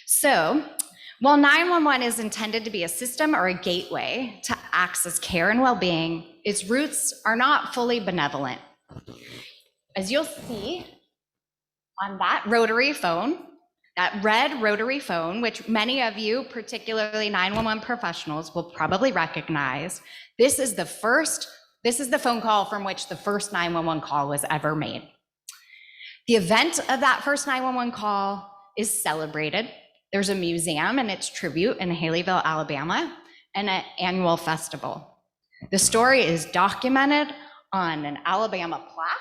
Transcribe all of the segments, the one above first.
So, while 911 is intended to be a system or a gateway to access care and well-being, its roots are not fully benevolent. As you'll see on that rotary phone, that red rotary phone, which many of you, particularly 911 professionals, will probably recognize, this is the phone call from which the first 911 call was ever made. The event of that first 911 call is celebrated. There's a museum and its tribute in Haleyville, Alabama, and an annual festival. The story is documented on an Alabama plaque,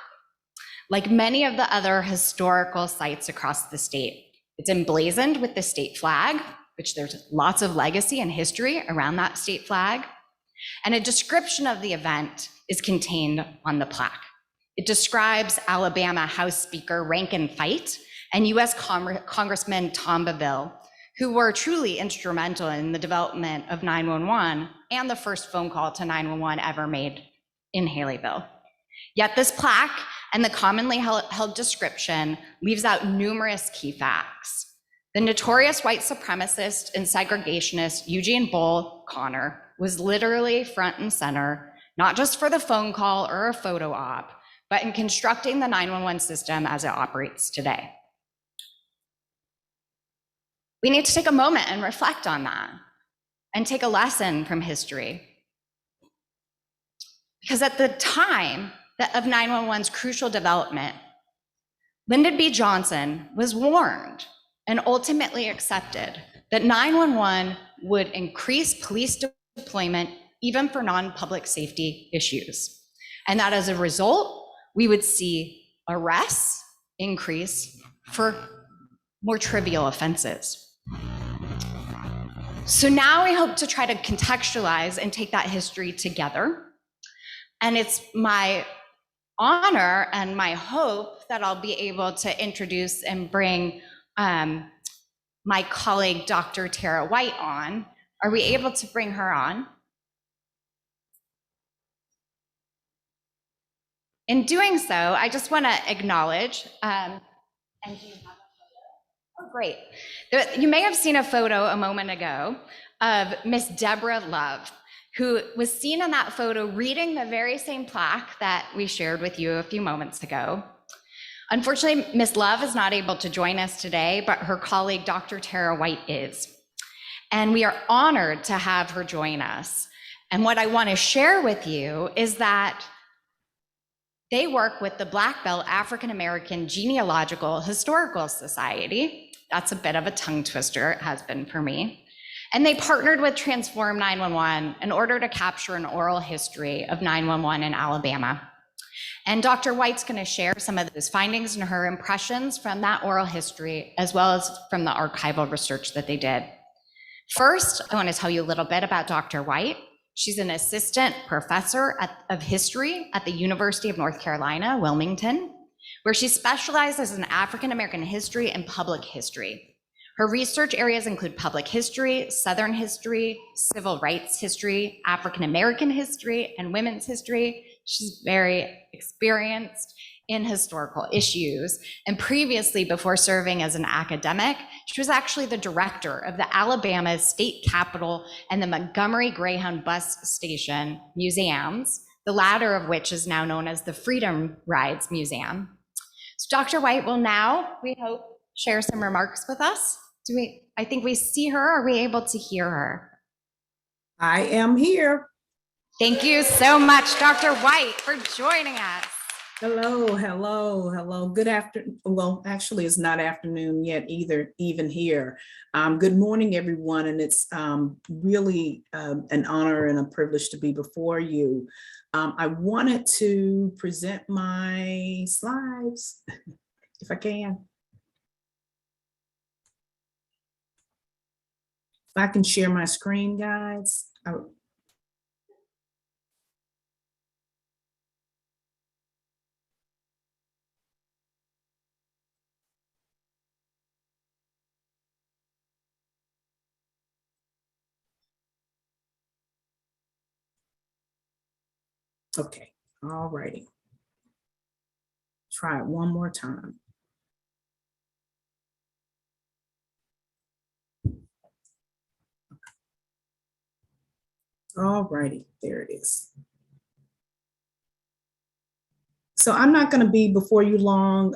like many of the other historical sites across the state. It's emblazoned with the state flag, which there's lots of legacy and history around that state flag. And a description of the event is contained on the plaque. It describes Alabama House Speaker Rankin Fight and US Congressman Tom Beville, who were truly instrumental in the development of 911 and the first phone call to 911 ever made in Haleyville. Yet this plaque and the commonly held description leaves out numerous key facts. The notorious white supremacist and segregationist Eugene Bull Connor was literally front and center, not just for the phone call or a photo op, but in constructing the 911 system as it operates today. We need to take a moment and reflect on that and take a lesson from history. Because at the time of 911's crucial development, Lyndon B. Johnson was warned and ultimately accepted that 911 would increase police deployment even for non-public safety issues. And that as a result, we would see arrests increase for more trivial offenses. So now we hope to try to contextualize and take that history together. And it's my honor and my hope that I'll be able to introduce and bring my colleague, Dr. Tara White, on. Are we able to bring her on? In doing so, I just want to acknowledge, and do you have a photo? Oh, great. You may have seen a photo a moment ago of Miss Deborah Love, who was seen in that photo reading the very same plaque that we shared with you a few moments ago. Unfortunately, Miss Love is not able to join us today, but her colleague, Dr. Tara White, is. And we are honored to have her join us. And what I want to share with you is that they work with the Black Belt African American Genealogical Historical Society. That's a bit of a tongue twister, it has been for me. And they partnered with Transform 911 in order to capture an oral history of 911 in Alabama. And Dr. White's going to share some of those findings and her impressions from that oral history, as well as from the archival research that they did. First, I want to tell you a little bit about Dr. White. She's an assistant professor of history at the University of North Carolina, Wilmington, where she specializes in African American history and public history. Her research areas include public history, Southern history, civil rights history, African American history, and women's history. She's very experienced in historical issues. And previously, before serving as an academic, she was actually the director of the Alabama State Capitol and the Montgomery Greyhound Bus Station museums, the latter of which is now known as the Freedom Rides Museum. So Dr. White will now, we hope, share some remarks with us. I think we see her. Are we able to hear her? I am here. Thank you so much, Dr. White, for joining us. Hello, hello, hello. Good afternoon. Well, actually, it's not afternoon yet either, even here. Good morning, everyone. And it's really an honor and a privilege to be before you. I wanted to present my slides, if I can. If I can share my screen, guys. Okay, all righty. Try it one more time. All righty, there it is. So I'm not going to be before you long.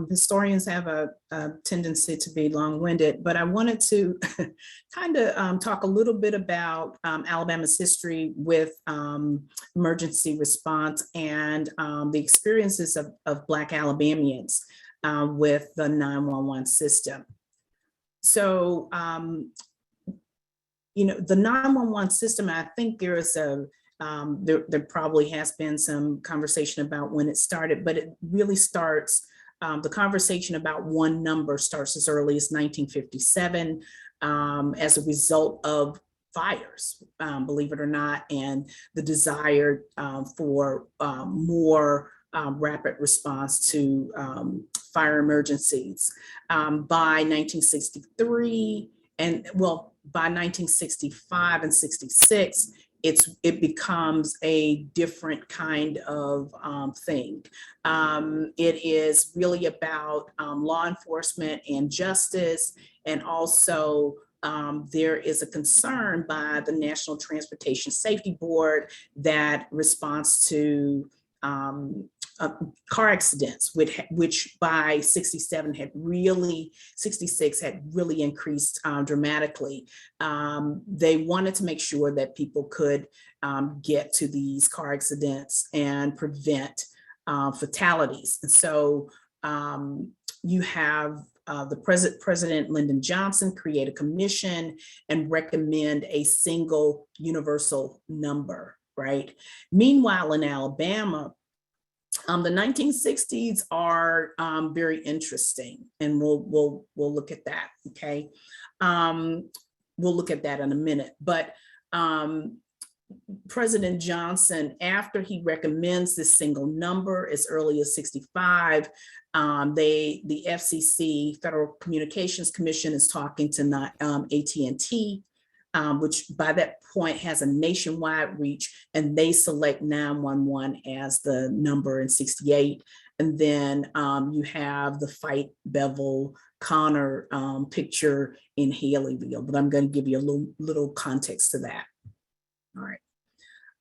Historians have a tendency to be long-winded, but I wanted to kind of talk a little bit about Alabama's history with emergency response and the experiences of Black Alabamians with the 911 system. So, the 911 system, I think there is there probably has been some conversation about when it started, but it really starts, the conversation about one number starts as early as 1957 as a result of fires, believe it or not, and the desire for more rapid response to fire emergencies. By 1963, and well, by 1965 and 66, it becomes a different kind of thing. It is really about law enforcement and justice, and also there is a concern by the National Transportation Safety Board that response to car accidents, which by 67 had really, 66 had really increased dramatically. They wanted to make sure that people could get to these car accidents and prevent fatalities. And so you have the President Lyndon Johnson create a commission and recommend a single universal number, right? Meanwhile, in Alabama, the 1960s are very interesting, and we'll look at that. Okay, we'll look at that in a minute. But President Johnson, after he recommends this single number as early as 65, the FCC, Federal Communications Commission, is talking to AT&T, which by that point has a nationwide reach, and they select 911 as the number in 68. And then you have the Fight Bevel Connor picture in Haleyville, but I'm going to give you a little context to that. All right.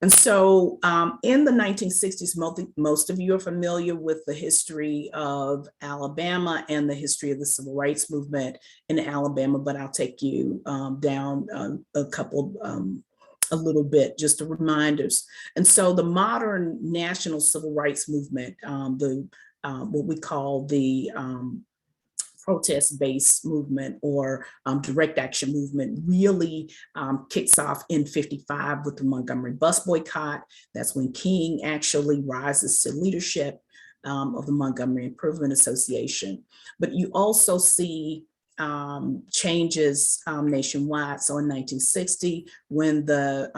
And so in the 1960s, most of you are familiar with the history of Alabama and the history of the civil rights movement in Alabama, but I'll take you down a little bit, just to reminders. And so the modern national civil rights movement, what we call the protest-based movement or direct action movement, really kicks off in 55 with the Montgomery bus boycott. That's when King actually rises to leadership of the Montgomery Improvement Association. But you also see changes nationwide. So in 1960, when the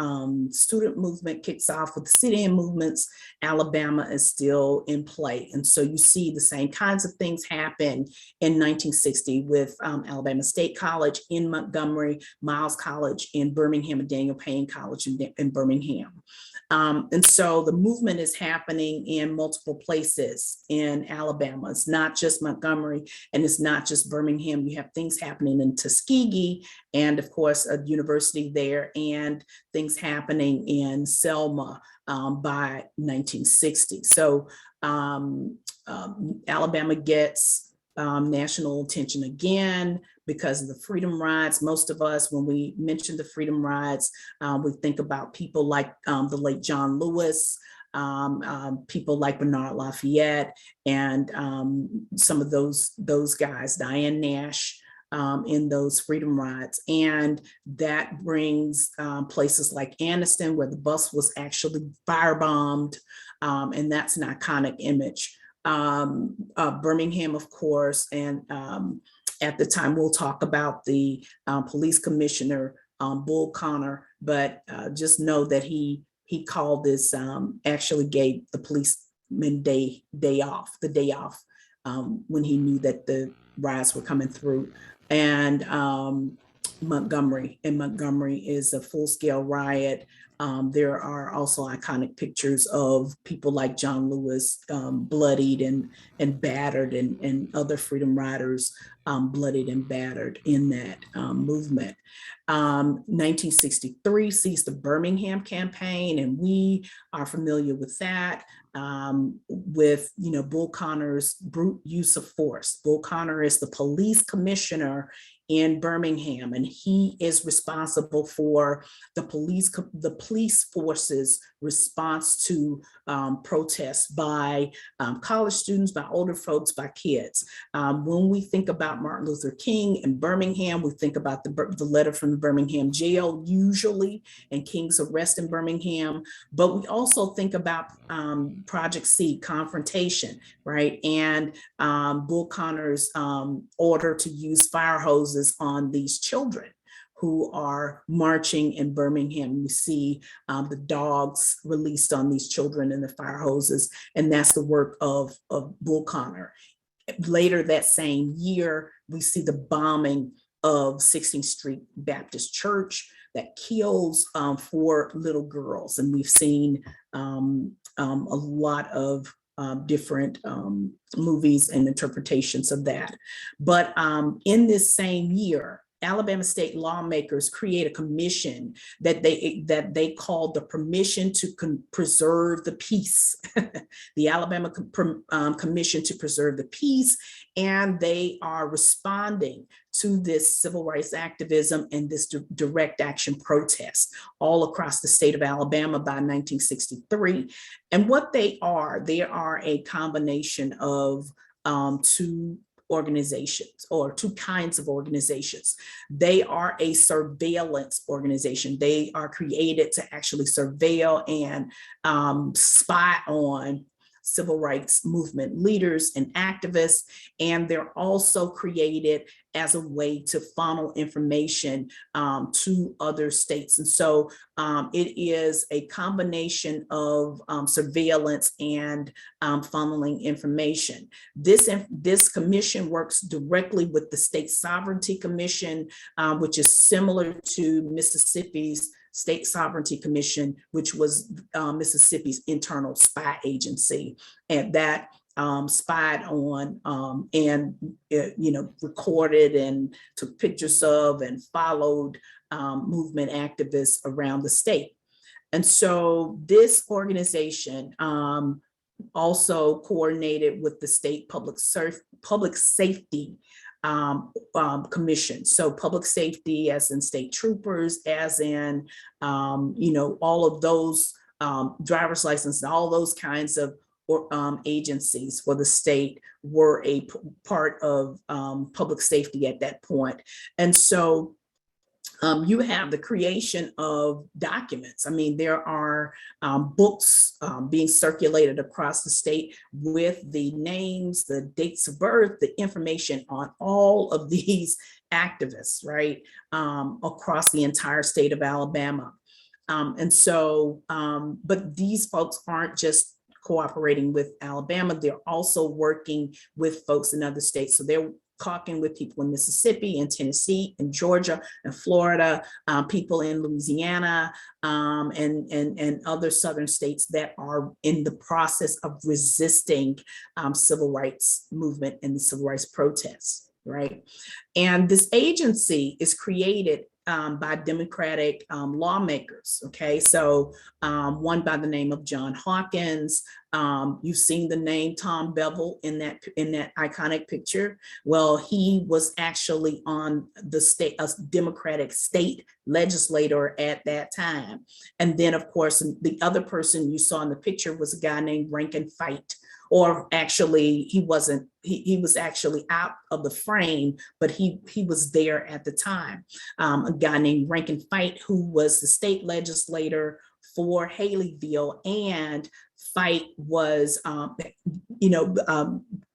student movement kicks off with the sit-in movements, Alabama is still in play. And so you see the same kinds of things happen in 1960 with Alabama State College in Montgomery, Miles College in Birmingham, and Daniel Payne College in Birmingham. And so the movement is happening in multiple places in Alabama. It's not just Montgomery, and it's not just Birmingham. You have things happening in Tuskegee, and of course a university there, and things happening in Selma by 1960. So Alabama gets national attention again because of the freedom rides. Most of us, when we mention the freedom rides, we think about people like the late John Lewis, people like Bernard Lafayette, and some of those guys, Diane Nash, in those freedom rides. And that brings places like Anniston, where the bus was actually firebombed, and that's an iconic image. Birmingham, of course, and at the time, we'll talk about the police commissioner, Bull Connor, but just know that he called this, actually gave the policemen the day off, when he knew that the riots were coming through. And Montgomery, and Montgomery is a full-scale riot. There are also iconic pictures of people like John Lewis bloodied and battered, and other freedom riders bloodied and battered in that movement. 1963 sees the Birmingham Campaign, and we are familiar with that. With Bull Connor's brute use of force. Bull Connor is the police commissioner in Birmingham, and he is responsible for the police force's response to protests by college students, by older folks, by kids. When we think about Martin Luther King in Birmingham, we think about the letter from the Birmingham jail usually, and King's arrest in Birmingham, but we also think about Project C, confrontation, right? And Bull Connor's order to use fire hoses on these children who are marching in Birmingham. You see the dogs released on these children and the fire hoses, and that's the work of Bull Connor. Later that same year, we see the bombing of 16th Street Baptist Church that kills 4 little girls, and we've seen a lot of different movies and interpretations of that. But in this same year, Alabama state lawmakers create a commission that they called the Permission to Preserve the Peace, the Alabama Commission to Preserve the Peace, and they are responding to this civil rights activism and this direct action protest all across the state of Alabama by 1963. And what they are a combination of 2 organizations, or 2 kinds of organizations. They are a surveillance organization. They are created to actually surveil and spy on civil rights movement leaders and activists, and they're also created as a way to funnel information to other states. And so it is a combination of surveillance and funneling information. This commission works directly with the State Sovereignty Commission, which is similar to Mississippi's State Sovereignty Commission, which was Mississippi's internal spy agency, and that spied on and recorded and took pictures of and followed movement activists around the state. And so this organization also coordinated with the state public safety commission. So public safety, as in state troopers, as in all of those driver's license, all those kinds of agencies for the state were a part of public safety at that point. And so you have the creation of documents. I mean, there are books being circulated across the state with the names, the dates of birth, the information on all of these activists, right, across the entire state of Alabama. And so, but these folks aren't just cooperating with Alabama, they're also working with folks in other states. So they're talking with people in Mississippi and Tennessee and Georgia and Florida, people in Louisiana, and other southern states that are in the process of resisting civil rights movement and the civil rights protests, right? And this agency is created by Democratic lawmakers. Okay, so one by the name of John Hawkins. You've seen the name Tom Bevel in that iconic picture. Well, he was actually on the state, a Democratic state legislator at that time. And then, of course, the other person you saw in the picture was a guy named Rankin Fight. Or actually, he wasn't, he was actually out of the frame, but he was there at the time. A guy named Rankin Fight, who was the state legislator for Haleyville, and Fight was,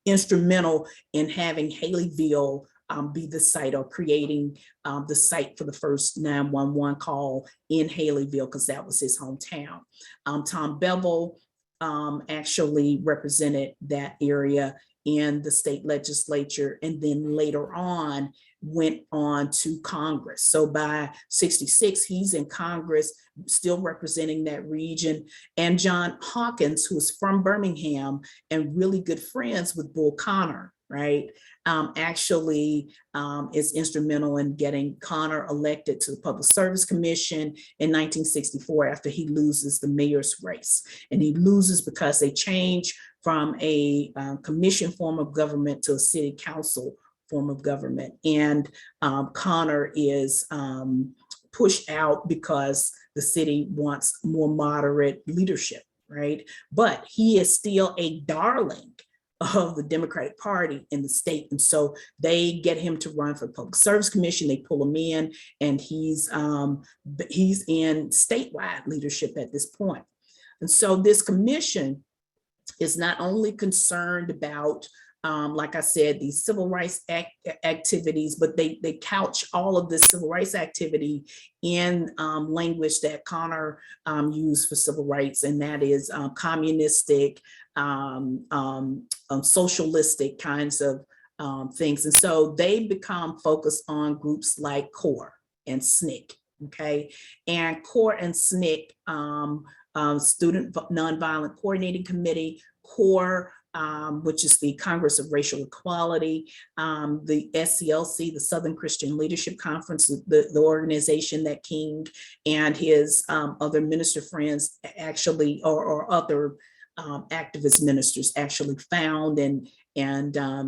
instrumental in having Haleyville be the site, or creating the site for the first 911 call in Haleyville, because that was his hometown. Tom Bevel actually represented that area in the state legislature, and then later on went on to Congress. So by 66, he's in Congress, still representing that region. And John Hawkins, who is from Birmingham and really good friends with Bull Connor, right, actually is instrumental in getting Connor elected to the Public Service Commission in 1964 after he loses the mayor's race. And he loses because they change from a commission form of government to a city council form of government. And Connor is pushed out because the city wants more moderate leadership, right? But he is still a darling of the Democratic Party in the state. And so they get him to run for the Public Service Commission. They pull him in, and he's in statewide leadership at this point. And so this commission is not only concerned about like I said, these civil rights activities, but they couch all of this civil rights activity in language that Connor used for civil rights, and that is communistic, socialistic kinds of things. And so they become focused on groups like CORE and SNCC, okay? And CORE and SNCC, Student Nonviolent Coordinating Committee, CORE, which is the Congress of Racial Equality, the SCLC, the Southern Christian Leadership Conference, the organization that King and his other minister friends actually, or other activist ministers actually found, and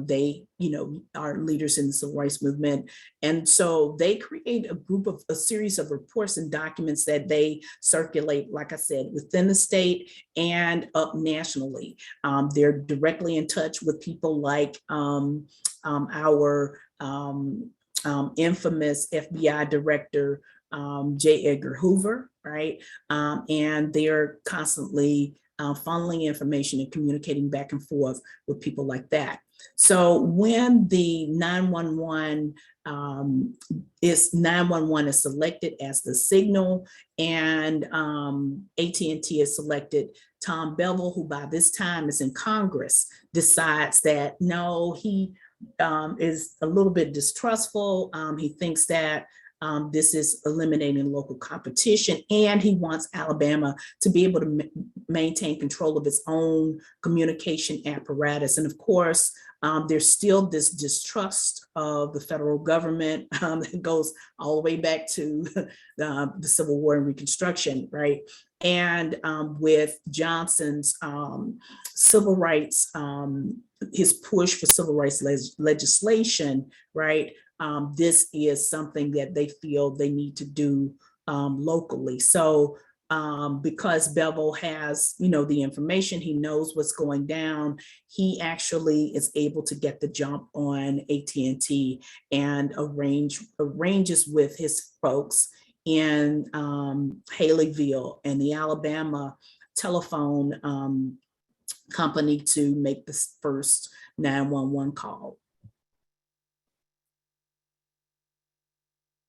they, are leaders in the civil rights movement. And so they create a series of reports and documents that they circulate, like I said, within the state and up nationally. They're directly in touch with people like our infamous FBI director, J. Edgar Hoover, right? And they're constantly funneling information and communicating back and forth with people like that. So when the 911 is selected as the signal, and AT&T is selected, Tom Bevel, who by this time is in Congress, decides that no, he is a little bit distrustful. He thinks that this is eliminating local competition, and he wants Alabama to be able to maintain control of its own communication apparatus. And of course, there's still this distrust of the federal government that goes all the way back to the Civil War and Reconstruction, right? And with Johnson's civil rights, his push for civil rights legislation, right? This is something that they feel they need to do locally. So because Bevel has, the information, he knows what's going down, he actually is able to get the jump on AT&T and arranges with his folks in Haleyville and the Alabama telephone company to make the first 911 call.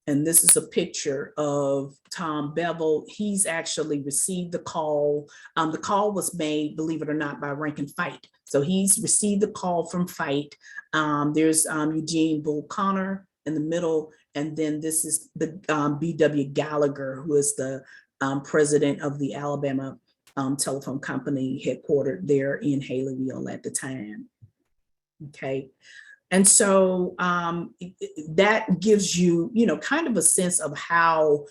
And this is a picture of Tom Bevel. He's actually received the call. The call was made, believe it or not, by Rank and Fight. So he's received the call from Fight. There's Eugene Bull Connor in the middle. And then this is the B.W. Gallagher, who is the president of the Alabama telephone company headquartered there in Haleyville at the time. Okay. And so that gives you, kind of a sense of how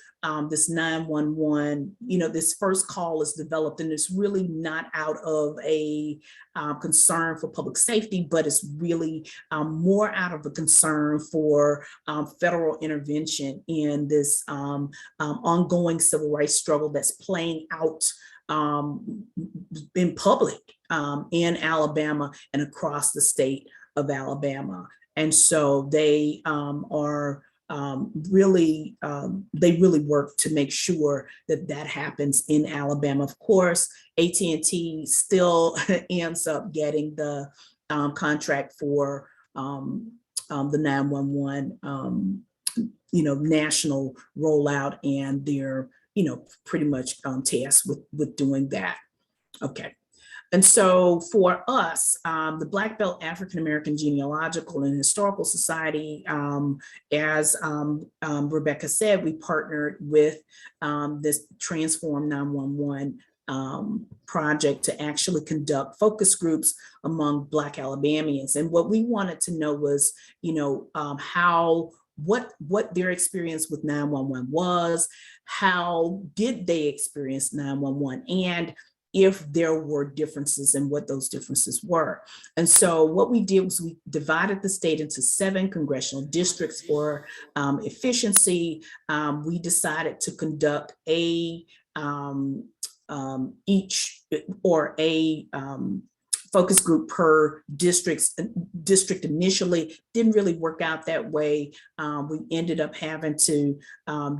this 911, this first call is developed, and it's really not out of a concern for public safety, but it's really more out of a concern for federal intervention in this ongoing civil rights struggle that's playing out in public in Alabama and across the state of Alabama. And so they are really, they really work to make sure that that happens in Alabama. Of course, AT&T still ends up getting the contract for the 911, national rollout, and they're, pretty much tasked with doing that. Okay. And so for us, the Black Belt African American Genealogical and Historical Society, as Rebecca said, we partnered with this Transform 911 project to actually conduct focus groups among Black Alabamians. And what we wanted to know was, what their experience with 911 was, how did they experience 911, and if there were differences and what those differences were. And so what we did was we divided the state into 7 congressional districts for efficiency. We decided to conduct a focus group per district initially. Didn't really work out that way. We ended up having to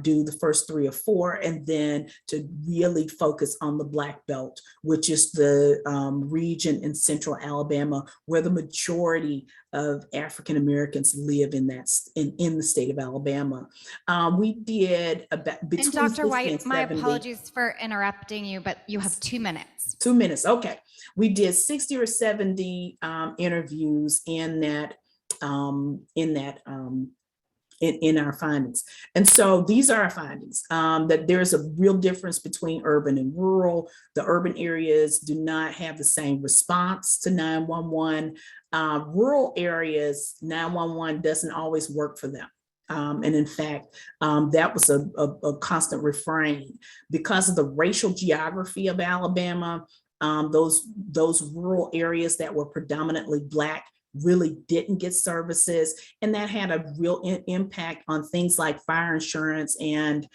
do the first 3 or 4, and then to really focus on the Black Belt, which is the region in central Alabama where the majority of African Americans live in the state of Alabama. We did about between and Dr. 50 White, and my 70. Apologies for interrupting you, but you have 2 minutes. 2 minutes, okay. We did 60 or 70 interviews in our findings. And so these are our findings, that there's a real difference between urban and rural. The urban areas do not have the same response to 911. Rural areas, 911 doesn't always work for them. And in fact, that was a constant refrain. Because of the racial geography of Alabama, those rural areas that were predominantly Black really didn't get services, and that had a real impact on things like fire insurance and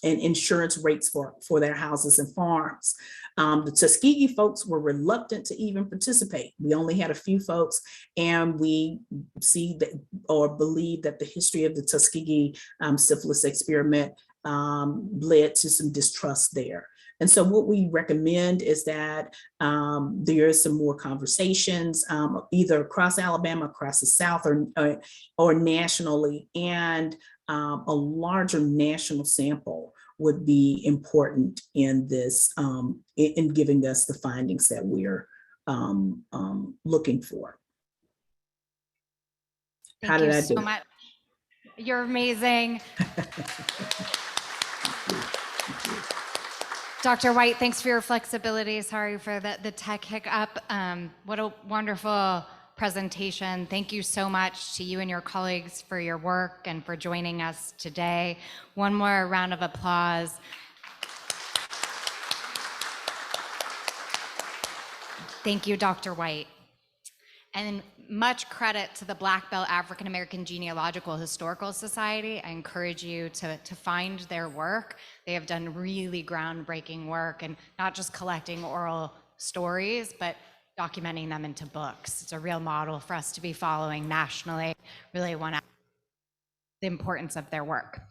insurance rates for their houses and farms. The Tuskegee folks were reluctant to even participate. We only had a few folks, and we see that or believe that the history of the Tuskegee syphilis experiment led to some distrust there. And so what we recommend is that there is some more conversations, either across Alabama, across the South, or nationally, and a larger national sample would be important in this, in giving us the findings that we're looking for. Thank you so much. You're amazing. Dr. White, thanks for your flexibility. Sorry for the tech hiccup. What a wonderful presentation. Thank you so much to you and your colleagues for your work and for joining us today. One more round of applause. Thank you, Dr. White. And much credit to the Black Belt African American Genealogical Historical Society. I encourage you to find their work. They have done really groundbreaking work, and not just collecting oral stories, but documenting them into books. It's a real model for us to be following nationally. Really want to the importance of their work.